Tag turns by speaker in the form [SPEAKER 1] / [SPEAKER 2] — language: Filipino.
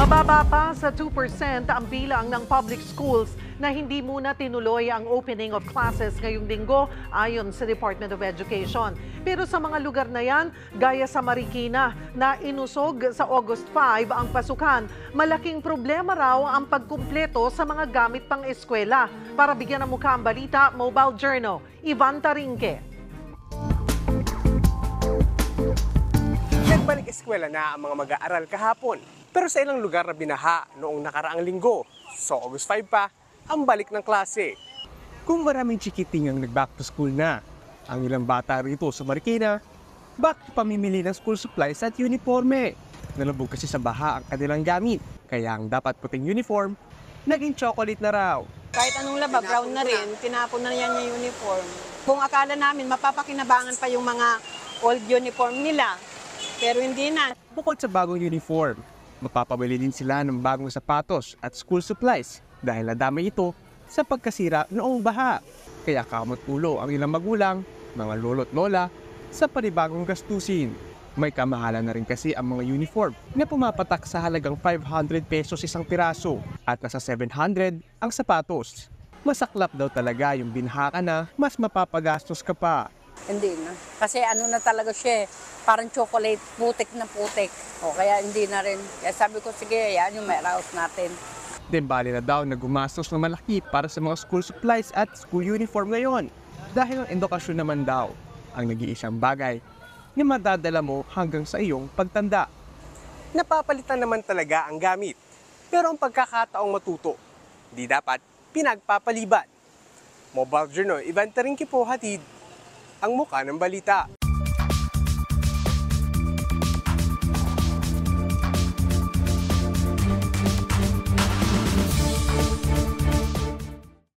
[SPEAKER 1] Mababa pa sa 2% ang bilang ng public schools na hindi muna tinuloy ang opening of classes ngayong linggo ayon sa Department of Education. Pero sa mga lugar na yan, gaya sa Marikina na inusog sa August 5 ang pasukan, malaking problema raw ang pagkumpleto sa mga gamit pang eskwela. Para bigyan ng mukha ang balita, Mobile Journal, Ivan Tarinque.
[SPEAKER 2] Nagbalik eskwela na ang mga mag-aaral kahapon. Pero sa ilang lugar na binaha noong nakaraang linggo, so August 5 pa, ang balik ng klase. Kung maraming chikiting ang nag-back to school na, ang ilang bata rito sa Marikina, bakit pamimili ng school supplies at uniforme? Nalubog kasi sa baha ang kanilang gamit, kaya ang dapat puting uniform, naging chocolate na raw.
[SPEAKER 3] Kahit anong laba, brown na rin, tinapon na yan yung uniform. Kung akala namin mapapakinabangan pa yung mga old uniform nila, pero hindi na.
[SPEAKER 2] Bukod sa bagong uniform, mapapabili din sila ng bagong sapatos at school supplies dahil nadamay ito sa pagkasira noong baha. Kaya kamot-ulo ang ilang magulang, mga lolo't lola, sa panibagong gastusin. May kamahalan na rin kasi ang mga uniform na pumapatak sa halagang 500 pesos isang piraso at nasa 700 ang sapatos. Masaklap daw talaga yung binha ka na, mas mapapagastos ka pa.
[SPEAKER 4] Hindi na. Kasi ano na talaga siya parang chocolate, putik na putik. O kaya hindi na rin. Kaya sabi ko, sige, yan yung warehouse natin.
[SPEAKER 2] Dembali na daw na gumastos ng malaki para sa mga school supplies at school uniform ngayon. Dahil ang edukasyon naman daw ang nag-iisang bagay na madadala mo hanggang sa iyong pagtanda. Napapalitan naman talaga ang gamit. Pero ang pagkakataong matuto, di dapat pinagpapaliban. Mobile Journal, Ivan Tarinque po hatid ang muka ng balita.